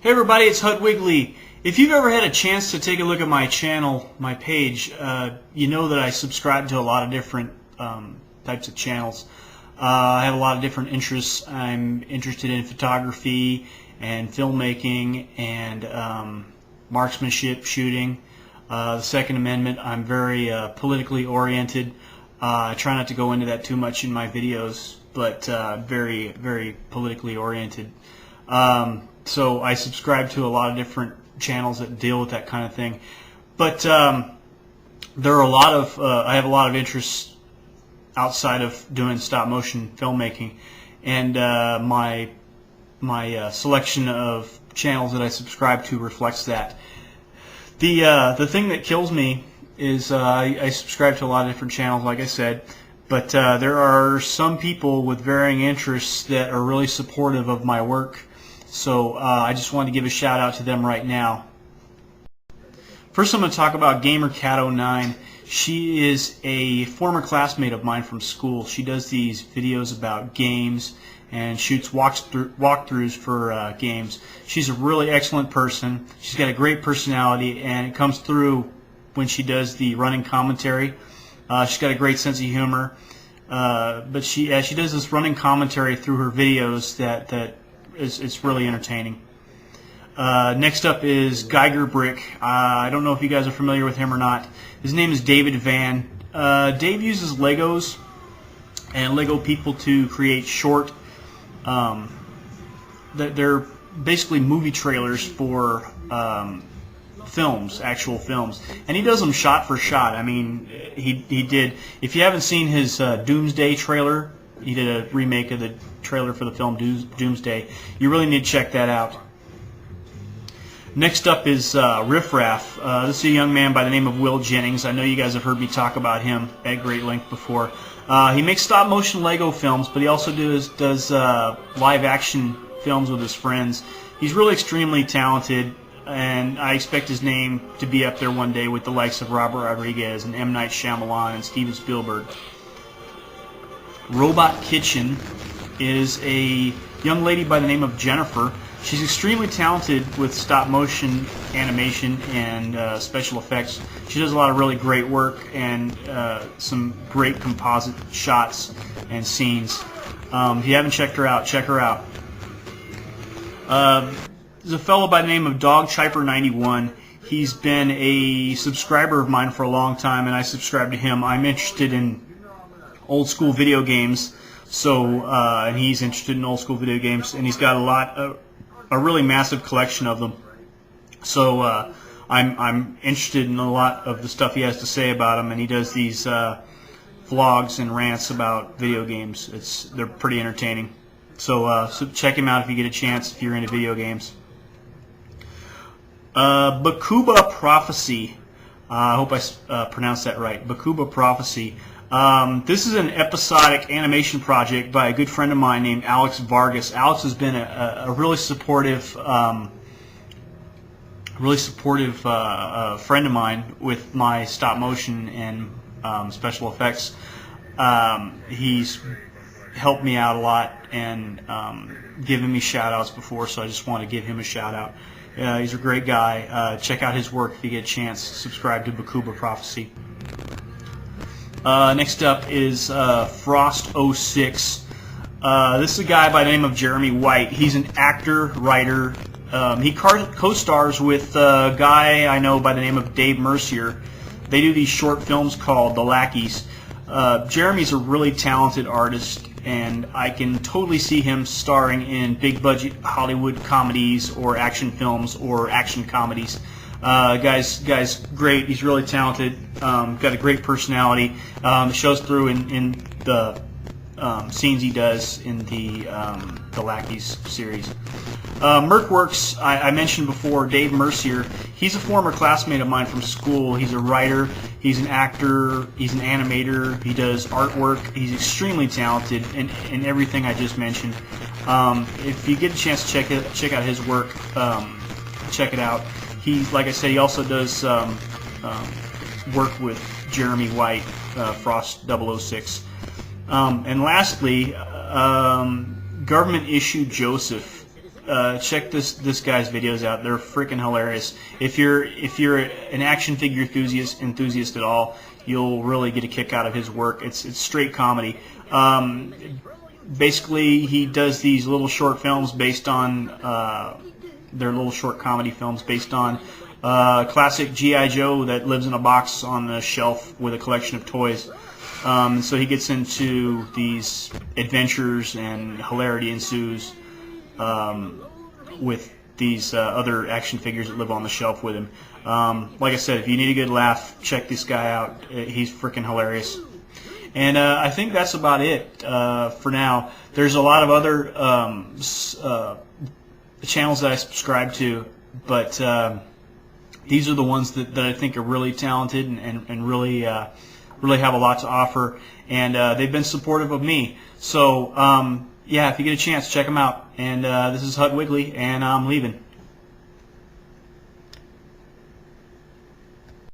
Hey everybody, it's Hutt Wigley. If you've ever had a chance to take a look at my channel, my page, you know that I subscribe to a lot of different types of channels. I have a lot of different interests. I'm interested in photography and filmmaking and marksmanship, shooting, the Second Amendment. I'm very politically oriented. I try not to go into that too much in my videos, but very, very politically oriented. So I subscribe to a lot of different channels that deal with that kind of thing. But there are a lot of I have a lot of interests outside of doing stop motion filmmaking, and my selection of channels that I subscribe to reflects that. The thing that kills me is I subscribe to a lot of different channels, like I said, but there are some people with varying interests that are really supportive of my work. So I just wanted to give a shout out to them right now. First I'm going to talk about GamerCat09. She is a former classmate of mine from school. She does these videos about games and shoots walkthroughs for games. She's a really excellent person. She's got a great personality, and it comes through when she does the running commentary. She's got a great sense of humor, but she does this running commentary through her videos that it's really entertaining. Next up is Geiger Brick. I don't know if you guys are familiar with him or not. His name is David Van. Dave uses Legos and Lego people to create short, they're basically movie trailers for films, actual films, and he does them shot for shot. I mean, he did, if you haven't seen his Doomsday trailer, he did a remake of the trailer for the film Doomsday. You really need to check that out. Next up is Riffraff. This is a young man by the name of Will Jennings. I know you guys have heard me talk about him at great length before. He makes stop motion Lego films, but he also does live action films with his friends. He's really extremely talented, and I expect his name to be up there one day with the likes of Robert Rodriguez and M. Night Shyamalan and Steven Spielberg. Robot Kitchen is a young lady by the name of Jennifer. She's extremely talented with stop motion animation and special effects. She does a lot of really great work and some great composite shots and scenes. If you haven't checked her out, check her out. There's a fellow by the name of DogChiper91. He's been a subscriber of mine for a long time, and I subscribe to him. I'm interested in old school video games, so and he's interested in old school video games, and he's got a really massive collection of them. So I'm interested in a lot of the stuff he has to say about them, and he does these vlogs and rants about video games. They're pretty entertaining. So check him out if you get a chance, if you're into video games. Mokuba Prophecy. I hope I pronounced that right. Mokuba Prophecy. This is an episodic animation project by a good friend of mine named Alex Vargas. Alex has been a really supportive friend of mine with my stop motion and special effects. He's helped me out a lot and given me shout outs before, so I just want to give him a shout out. He's a great guy. Check out his work if you get a chance. Subscribe to Mokuba Prophecy. Next up is Frost06. This is a guy by the name of Jeremy White. He's an actor, writer. He co-stars with a guy I know by the name of Dave Mercier. They do these short films called The Lackeys. Jeremy's a really talented artist, and I can totally see him starring in big-budget Hollywood comedies or action films or action comedies. Guy's great. He's really talented. Got a great personality. It shows through in the scenes he does in the Lackeys series. Merc Works, I mentioned before, Dave Mercier. He's a former classmate of mine from school. He's a writer. He's an actor. He's an animator. He does artwork. He's extremely talented in everything I just mentioned. If you get a chance to check out his work, check it out. Like I said, he also does work with Jeremy White, Frost006. And lastly, Government Issue Joseph. check this guy's videos out. They're freaking hilarious. If you're an action figure enthusiast at all, you'll really get a kick out of his work. It's straight comedy. Basically, he does these little short films based on they're little short comedy films based on classic G.I. Joe that lives in a box on the shelf with a collection of toys. So he gets into these adventures and hilarity ensues with these other action figures that live on the shelf with him. Like I said, if you need a good laugh, check this guy out. He's freaking hilarious. And I think that's about it for now. There's a lot of other channels that I subscribe to, but these are the ones that I think are really talented and really have a lot to offer. And they've been supportive of me. So yeah, if you get a chance, check them out. And this is Hutt Wigley, and I'm leaving.